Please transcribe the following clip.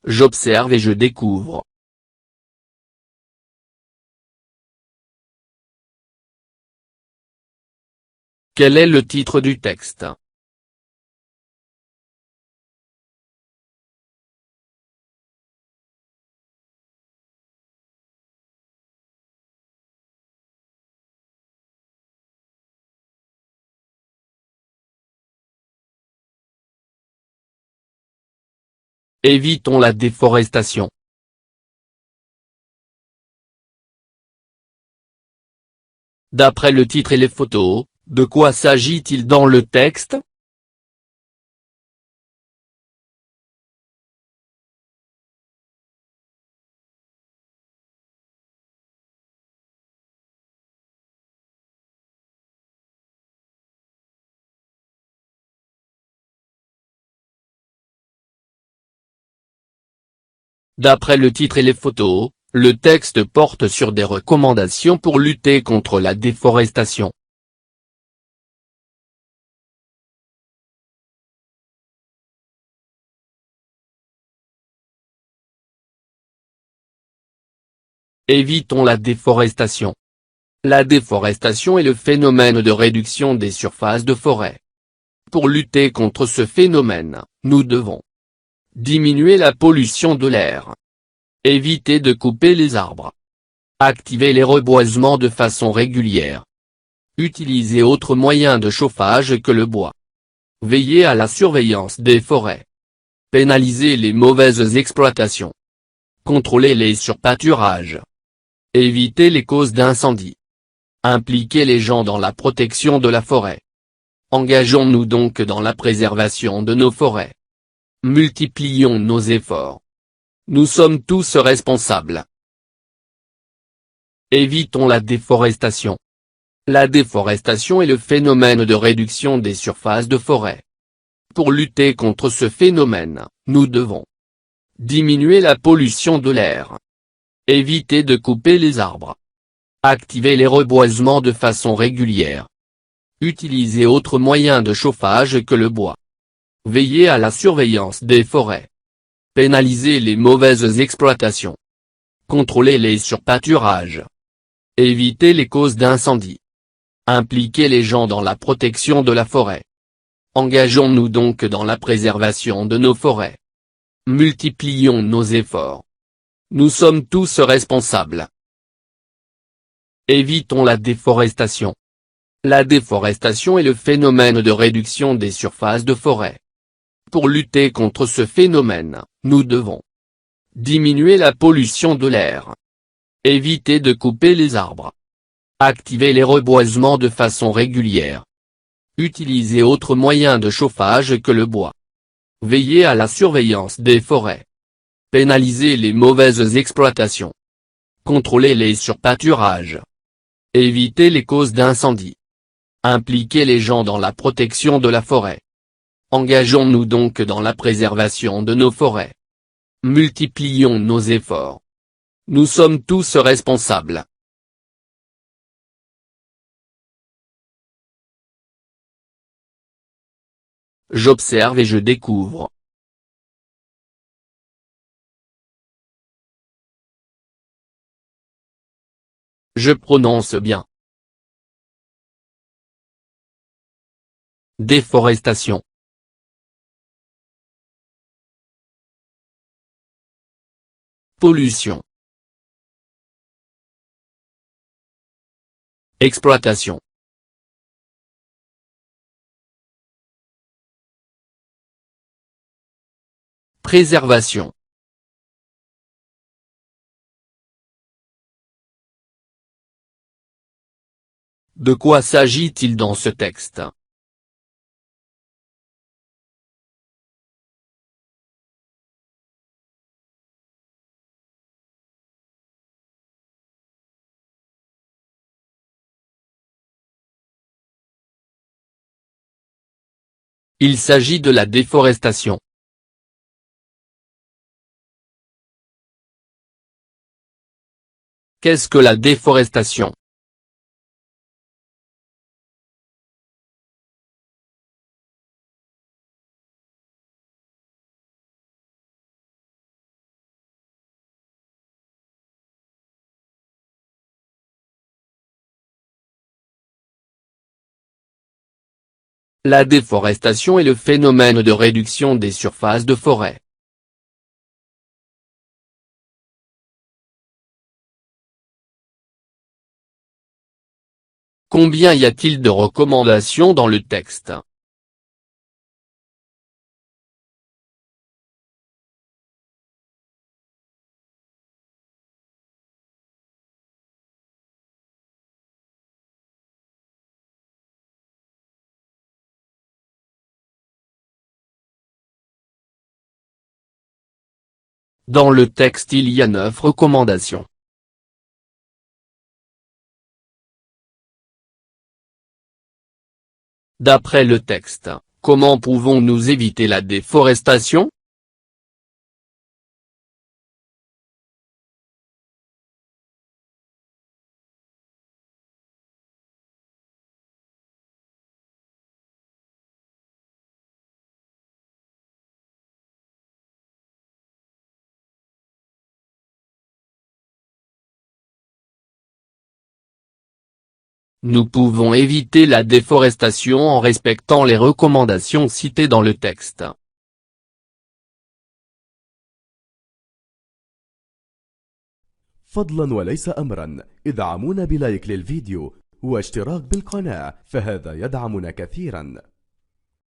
J'observe et je découvre. Quel est le titre du texte? Évitons la déforestation. D'après le titre et les photos, de quoi s'agit-il dans le texte? D'après le titre et les photos, le texte porte sur des recommandations pour lutter contre la déforestation. Évitons la déforestation. La déforestation est le phénomène de réduction des surfaces de forêt. Pour lutter contre ce phénomène, nous devons diminuer la pollution de l'air, éviter de couper les arbres, activer les reboisements de façon régulière, utiliser autres moyens de chauffage que le bois, veiller à la surveillance des forêts, pénaliser les mauvaises exploitations, contrôler les surpâturages, éviter les causes d'incendie, impliquer les gens dans la protection de la forêt. Engageons-nous donc dans la préservation de nos forêts. Multiplions nos efforts. Nous sommes tous responsables. Évitons la déforestation. La déforestation est le phénomène de réduction des surfaces de forêt. Pour lutter contre ce phénomène, nous devons diminuer la pollution de l'air, éviter de couper les arbres, activer les reboisements de façon régulière, utiliser autres moyens de chauffage que le bois, veiller à la surveillance des forêts, pénaliser les mauvaises exploitations, contrôler les surpâturages, éviter les causes d'incendie, impliquer les gens dans la protection de la forêt. Engageons-nous donc dans la préservation de nos forêts. Multiplions nos efforts. Nous sommes tous responsables. Évitons la déforestation. La déforestation est le phénomène de réduction des surfaces de forêt. Pour lutter contre ce phénomène, nous devons diminuer la pollution de l'air, éviter de couper les arbres, activer les reboisements de façon régulière, utiliser autres moyens de chauffage que le bois, veiller à la surveillance des forêts, pénaliser les mauvaises exploitations, contrôler les surpâturages, éviter les causes d'incendie, impliquer les gens dans la protection de la forêt. Engageons-nous donc dans la préservation de nos forêts. Multiplions nos efforts. Nous sommes tous responsables. J'observe et je découvre. Je prononce bien. Déforestation. Pollution. Exploitation. Préservation. De quoi s'agit-il dans ce texte? Il s'agit de la déforestation. Qu'est-ce que la déforestation? La déforestation est le phénomène de réduction des surfaces de forêt. Combien y a-t-il de recommandations dans le texte? Dans le texte il y a 9 recommandations. D'après le texte, comment pouvons-nous éviter la déforestation? Nous pouvons éviter la déforestation en respectant les recommandations citées dans le texte. فضلا وليس أمرا ادعمونا بلايك للفيديو واشتراك بالقناة، فهذا يدعمنا كثيرا.